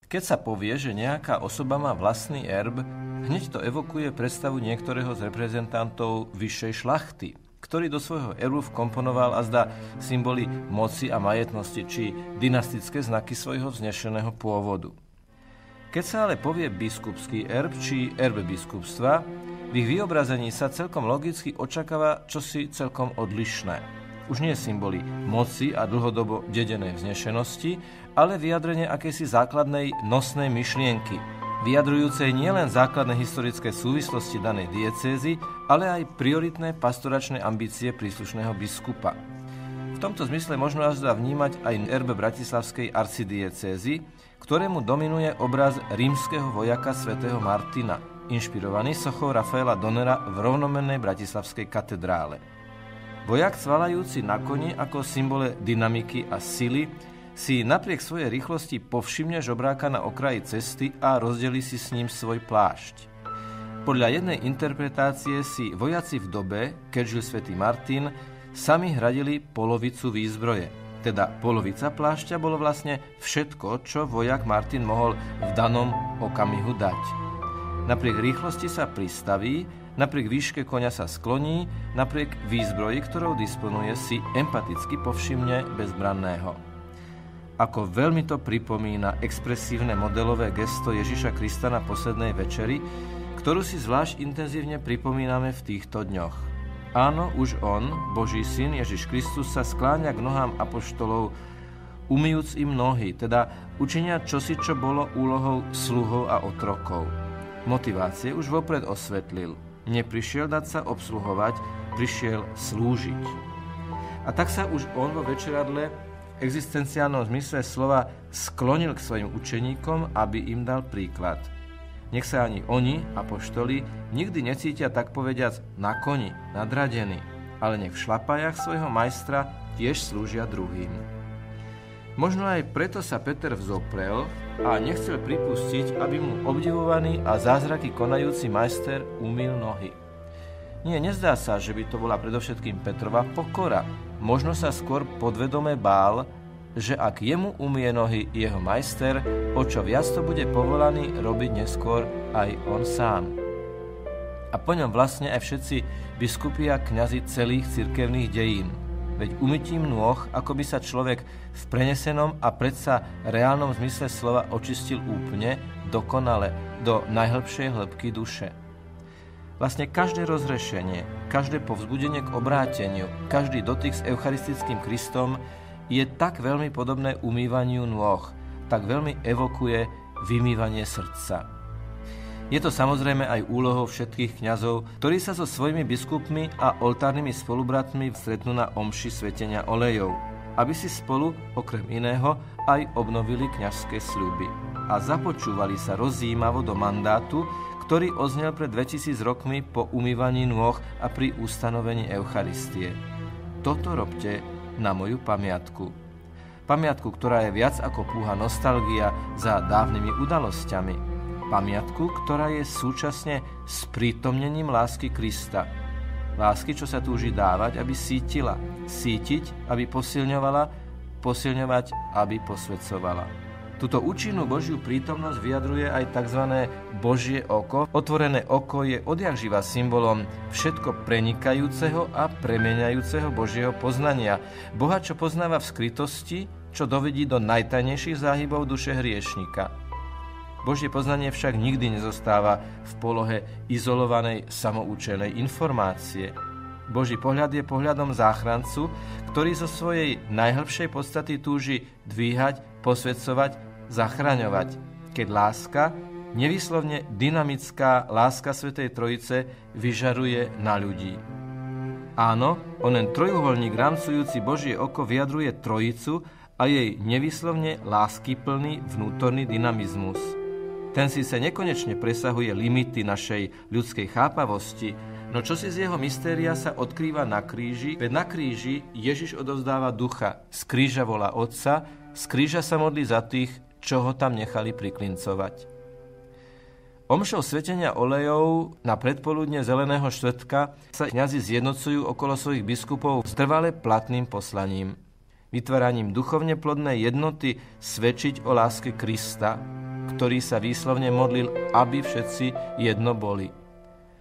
Keď sa povie, že nejaká osoba má vlastný erb, hneď to evokuje predstavu niektorého z reprezentantov vyššej šlachty, ktorý do svojho erbu vkomponoval azda symboly moci a majetnosti či dynastické znaky svojho vznešeného pôvodu. Keď sa ale povie biskupský erb či erb biskupstva, v ich vyobrazení sa celkom logicky očakáva čosi celkom odlišné. Už nie symboly moci a dlhodobo dedenej vznešenosti, ale vyjadrenie akejsi základnej nosnej myšlienky, vyjadrujúcej nielen základné historické súvislosti danej diecézy, ale aj prioritné pastoračné ambície príslušného biskupa. V tomto zmysle možno až vnímať aj erb bratislavskej arcidiecézy, ktorému dominuje obraz rímskeho vojaka svätého Martina, inšpirovaný sochou Rafaela Donnera v rovnomennej bratislavskej katedrále. Vojak cvalajúci na koni ako symbole dynamiky a sily si napriek svojej rýchlosti povšimne žobráka na okraji cesty a rozdelí si s ním svoj plášť. Podľa jednej interpretácie si vojaci v dobe, keď žil svätý Martin, sami hradili polovicu výzbroje. Teda polovica plášťa bolo vlastne všetko, čo vojak Martin mohol v danom okamihu dať. Napriek rýchlosti sa pristaví, napriek výške koňa sa skloní, napriek výzbroji, ktorou disponuje, si empaticky povšimne bezbranného. Ako veľmi to pripomína expresívne modelové gesto Ježiša Krista na poslednej večeri, ktorú si zvlášť intenzívne pripomíname v týchto dňoch. Áno, už on, Boží syn Ježiš Kristus, sa skláňa k nohám apoštolov, umyjúc im nohy, teda učinia čosi, čo bolo úlohou sluhov a otrokov. Motivácie už vopred osvetlil. Neprišiel dať sa obsluhovať, prišiel slúžiť. A tak sa už on vo večeradle v existenciálnom zmysle slova sklonil k svojim učeníkom, aby im dal príklad. Nech sa ani oni, apoštoli, nikdy necítia tak povediac na koni, nadradení, ale nech v šlapajách svojho majstra tiež slúžia druhým. Možno aj preto sa Peter vzoprel a nechcel pripustiť, aby mu obdivovaný a zázraky konajúci majster umyl nohy. Nie, nezdá sa, že by to bola predovšetkým Petrova pokora. Možno sa skôr podvedome bál, že ak jemu umie nohy jeho majster, o čo viac to bude povolaný robiť neskôr aj on sám. A po ňom vlastne aj všetci biskupi a kňazi celých cirkevných dejín. Veď umytím nôh, ako by sa človek v prenesenom a predsa reálnom zmysle slova očistil úplne, dokonale, do najhlbšej hĺbky duše. Vlastne každé rozhrešenie, každé povzbudenie k obráteniu, každý dotyk s eucharistickým Kristom je tak veľmi podobné umývaniu nôh, tak veľmi evokuje vymývanie srdca. Je to samozrejme aj úlohou všetkých kňazov, ktorí sa so svojimi biskupmi a oltárnymi spolubratmi stretnú na omši svetenia olejov, aby si spolu, okrem iného, aj obnovili kňazské sľuby a započúvali sa rozjímavo do mandátu, ktorý oznel pred 2000 rokmi po umývaní nôh a pri ustanovení Eucharistie. Toto robte na moju pamiatku. Pamiatku, ktorá je viac ako púha nostalgia za dávnymi udalosťami. Pamiatku, ktorá je súčasne sprítomnením lásky Krista. Lásky, čo sa túži dávať, aby sítila. Sítiť, aby posilňovala. Posilňovať, aby posvedcovala. Túto účinnú Božiu prítomnosť vyjadruje aj tzv. Božie oko. Otvorené oko je odjakživa symbolom všetko prenikajúceho a premieňajúceho Božieho poznania. Boha, čo poznáva v skrytosti, čo dovedí do najtajnejších záhybov duše hriešnika. Božie poznanie však nikdy nezostáva v polohe izolovanej samoučelnej informácie. Boží pohľad je pohľadom záchrancu, ktorý zo svojej najhlbšej podstaty túži dvíhať, posvedcovať, zachraňovať, keď láska, nevýslovne dynamická láska Svätej Trojice, vyžaruje na ľudí. Áno, onen trojuholník rámcujúci Božie oko vyjadruje Trojicu a jej nevýslovne láskyplný vnútorný dynamizmus. Ten síce nekonečne presahuje limity našej ľudskej chápavosti, no čosi z jeho mystéria sa odkrýva na kríži, veď na kríži Ježiš odovzdáva ducha, z kríža volá Otca, z kríža sa modlí za tých, čo ho tam nechali priklincovať. Omšou svetenia olejov na predpoludne Zeleného štvrtka sa kňazi zjednocujú okolo svojich biskupov s trvale platným poslaním. Vytváraním duchovne plodnej jednoty svedčiť o láske Krista, ktorý sa výslovne modlil, aby všetci jedno boli.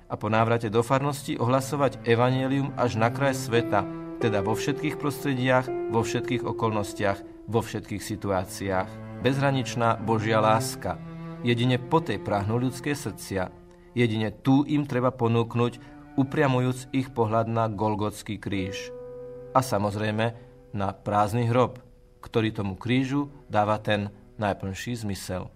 A po návrate do farnosti ohlasovať evanjelium až na kraj sveta, teda vo všetkých prostrediach, vo všetkých okolnostiach, vo všetkých situáciách. Bezhraničná Božia láska. Jedine po tej prahnú ľudské srdcia. Jedine tu im treba ponúknuť, upriamujúc ich pohľad na Golgotský kríž. A samozrejme na prázdny hrob, ktorý tomu krížu dáva ten najplnší zmysel.